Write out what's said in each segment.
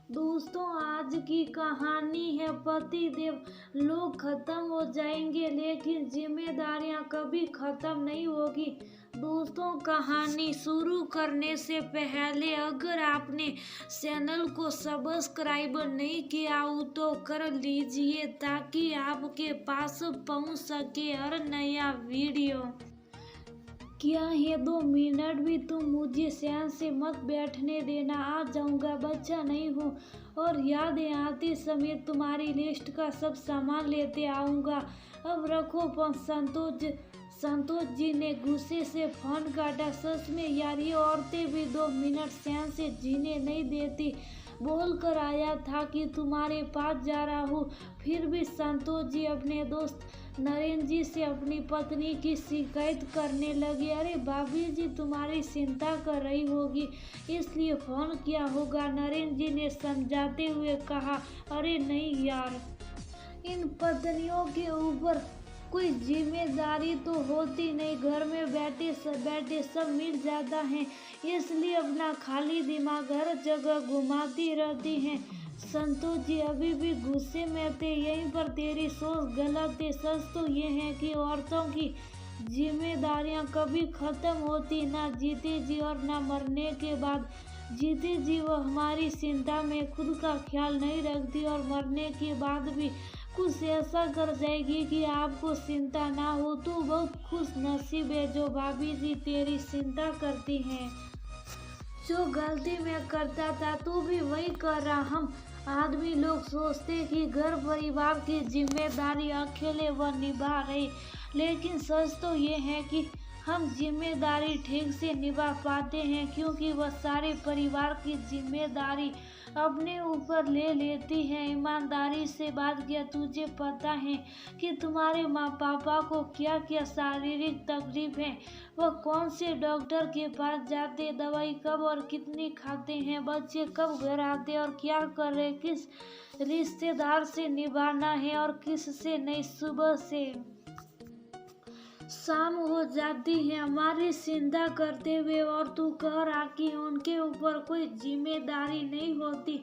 दोस्तों, आज की कहानी है पति देव। लोग खत्म हो जाएंगे लेकिन जिम्मेदारियां कभी खत्म नहीं होगी। दोस्तों, कहानी शुरू करने से पहले अगर आपने चैनल को सब्सक्राइब नहीं किया हो तो कर लीजिए ताकि आपके पास पहुंच सके हर नया वीडियो। क्या है 2 मिनट भी तुम मुझे चैन से मत बैठने देना। आ जाऊंगा, बच्चा नहीं हूँ और यादें आते समय तुम्हारी लिस्ट का सब सामान लेते आऊंगा। अब रखो फोन। संतोष जी ने गुस्से से फोन काटा। सच में यार, ये औरतें भी 2 मिनट चैन से जीने नहीं देती। बोल कर आया था कि तुम्हारे पास जा रहा हूँ, फिर भी संतोष जी अपने दोस्त नरेंद्र जी से अपनी पत्नी की शिकायत करने लगे। अरे भाभी जी तुम्हारी चिंता कर रही होगी इसलिए फोन किया होगा, नरेंद्र जी ने समझाते हुए कहा। अरे नहीं यार, इन पत्नियों के ऊपर कोई जिम्मेदारी तो होती नहीं। घर में बैठे सब मिल जाता है, इसलिए अपना खाली दिमाग हर जगह घुमाती रहती हैं। संतोष जी अभी भी गुस्से में थे। यहीं पर तेरी सोच गलत है। सच तो ये है कि औरतों की जिम्मेदारियां कभी खत्म होती ना जीते जी और ना मरने के बाद। जीते जी वो हमारी चिंता में खुद का ख्याल नहीं रखती और मरने के बाद भी कुछ ऐसा कर जाएगी कि आपको चिंता ना हो। तू बहुत खुश नसीब है जो भाभी जी तेरी चिंता करती हैं। जो गलती मैं करता था तू भी वही कर रहा। हम आदमी लोग सोचते कि घर परिवार की जिम्मेदारी अकेले वह निभा रहे, लेकिन सच तो ये है कि हम जिम्मेदारी ठीक से निभा पाते हैं क्योंकि वह सारे परिवार की जिम्मेदारी अपने ऊपर ले लेती हैं। ईमानदारी से बात किया, तुझे पता है कि तुम्हारे माँ पापा को क्या क्या शारीरिक तकलीफ है? वह कौन से डॉक्टर के पास जाते, दवाई कब और कितनी खाते हैं, बच्चे कब घर आते और क्या कर रहे, किस रिश्तेदार से निभाना है और किस से नहीं। सुबह से शाम हो जाती है हमारी चिंता करते हुए और तू कह रहा कि उनके ऊपर कोई जिम्मेदारी नहीं होती।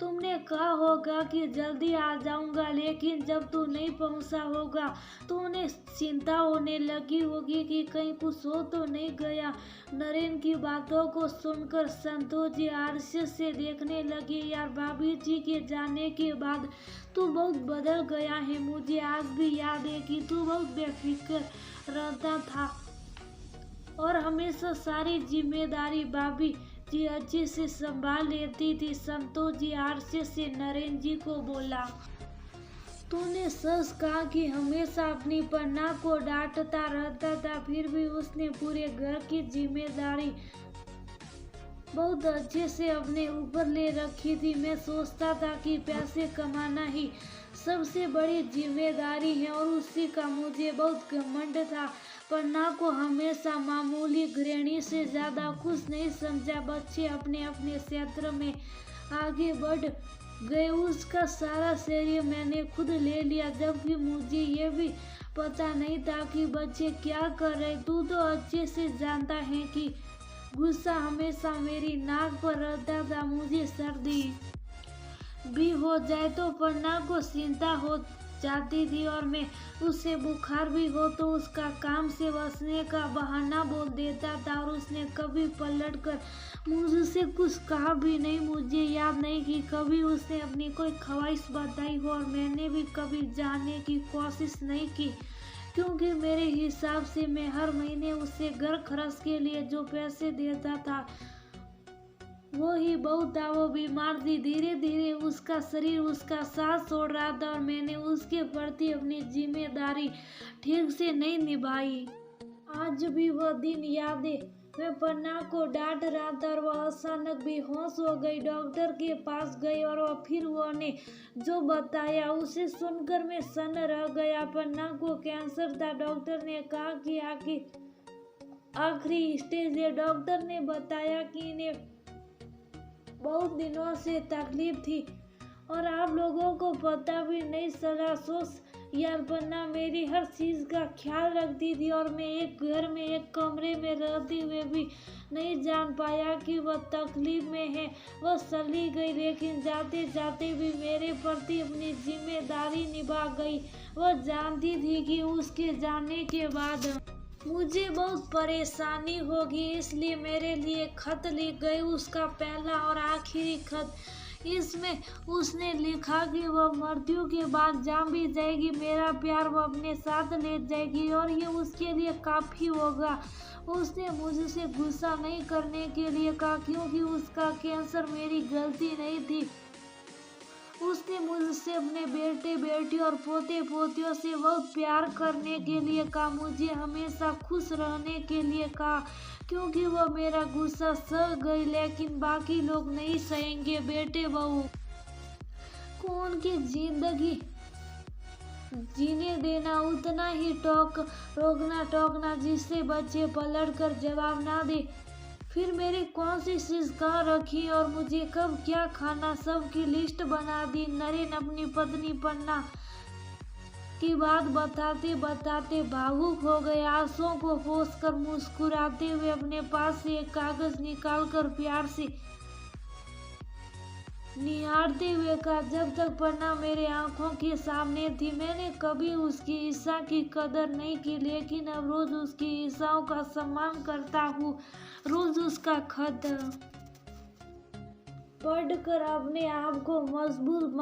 तुमने कहा होगा कि जल्दी आ जाऊंगा, लेकिन जब तू नहीं पहुंचा होगा तो उन्हें चिंता होने लगी होगी कि कहीं कुछ हो तो नहीं गया। नरेन की बातों को सुनकर संतोष जी आश्चर्य से देखने लगे। यार, भाभी जी के जाने के बाद तू बहुत बदल गया है। मुझे आज भी याद है कि तू बहुत बेफिक्र रहता था और हमेशा सारी जिम्मेदारी भाभी जी अच्छे से संभाल लेती थी। संतोष जी आश्चर्य से नरेंद्र जी को बोला। तूने सच कहा कि हमेशा अपनी पन्ना को डांटता रहता था, फिर भी उसने पूरे घर की जिम्मेदारी बहुत अच्छे से अपने ऊपर ले रखी थी। मैं सोचता था कि पैसे कमाना ही सबसे बड़ी जिम्मेदारी है और उसी का मुझे बहुत घमंड था। पन्ना को हमेशा मामूली गृहिणी से ज्यादा कुछ नहीं समझा। बच्चे अपने अपने क्षेत्र में आगे बढ़ गए, उसका सारा श्रेय मैंने खुद ले लिया, जबकि मुझे ये भी पता नहीं था कि बच्चे क्या कर रहे। तू तो अच्छे से जानता है कि गुस्सा हमेशा मेरी नाक पर रहता था। मुझे सर्दी भी हो जाए तो पन्ना को चिंता हो जाती थी और मैं उससे बुखार भी हो तो उसका काम से बचने का बहाना बोल देता था और उसने कभी पलट कर मुझसे कुछ कहा भी नहीं। मुझे याद नहीं कि कभी उसने अपनी कोई ख्वाहिश बताई हो और मैंने भी कभी जानने की कोशिश नहीं की, क्योंकि मेरे हिसाब से मैं हर महीने उसे घर खर्च के लिए जो पैसे देता था वो ही बहुत था। वो बीमार थी, धीरे धीरे उसका शरीर उसका साथ छोड़ रहा था और मैंने उसके प्रति अपनी जिम्मेदारी ठीक से नहीं निभाई। आज भी वह दिन याद है। मैं पन्ना को डांट रहा था और वह अचानक बेहोश हो गई। डॉक्टर के पास गई और वह फिर ने जो बताया उसे सुनकर मैं सन्न रह गया। पन्ना को कैंसर था। डॉक्टर ने कहा कि आखिरी स्टेज है। डॉक्टर ने बताया कि इन्हें बहुत दिनों से तकलीफ थी और आप लोगों को पता भी नहीं चला। सोच यार पन्ना मेरी हर चीज़ का ख्याल रखती थी और मैं एक घर में एक कमरे में रहते हुए भी नहीं जान पाया कि वह तकलीफ में है। वह चली गई लेकिन जाते जाते भी मेरे प्रति अपनी जिम्मेदारी निभा गई। वह जानती थी कि उसके जाने के बाद मुझे बहुत परेशानी होगी, इसलिए मेरे लिए खत लिख गई। उसका पहला और आखिरी खत। इसमें उसने लिखा कि वह मृत्यु के बाद जान भी जाएगी, मेरा प्यार वो अपने साथ ले जाएगी और ये उसके लिए काफ़ी होगा। उसने मुझसे गुस्सा नहीं करने के लिए कहा क्योंकि उसका कैंसर मेरी गलती नहीं थी। उसने मुझसे अपने बेटे बेटी और पोते पोतियों से बहुत प्यार करने के लिए कहा, मुझे हमेशा खुश रहने के लिए कहा क्योंकि वह मेरा गुस्सा सह गई, लेकिन बाकी लोग नहीं सहेंगे। बेटे बहू को उनकी जिंदगी जीने देना, उतना ही रोकना टोकना जिससे बच्चे पलट कर जवाब ना दे। फिर मेरी कौन सी चीज़ कहाँ रखी और मुझे कब क्या खाना, सब की लिस्ट बना दी। नरेन अपनी पत्नी पन्ना की बात बताते बताते भावुक हो गए। आंसुओं को पोंछकर मुस्कुराते हुए अपने पास से एक कागज निकालकर प्यार से निहारते हुए कहा, जब तक पन्ना मेरे आंखों के सामने थी मैंने कभी उसकी इच्छा की कदर नहीं की, लेकिन अब रोज उसकी इच्छाओं का सम्मान करता हूँ। रोज उसका खत पढ़कर अपने आप को मजबूत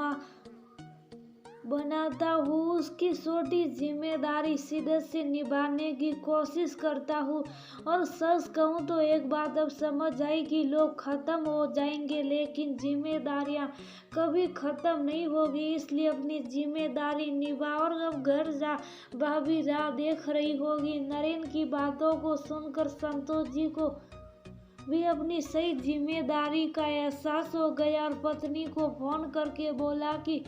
बनाता हूँ, उसकी छोटी जिम्मेदारी शिद्दत से निभाने की कोशिश करता हूँ। और सच कहूँ तो एक बात अब समझ आई कि लोग खत्म हो जाएंगे लेकिन जिम्मेदारियाँ कभी खत्म नहीं होगी, इसलिए अपनी जिम्मेदारी निभा। और अब घर जा, भाभी राह देख रही होगी। नरेन की बातों को सुनकर संतोष जी को भी अपनी सही जिम्मेदारी का एहसास हो गया और पत्नी को फोन करके बोला कि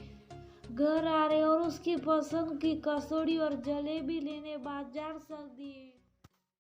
घर आ रहे और उसकी पसंद की कचौड़ी और जलेबी लेने बाजार चल दिए।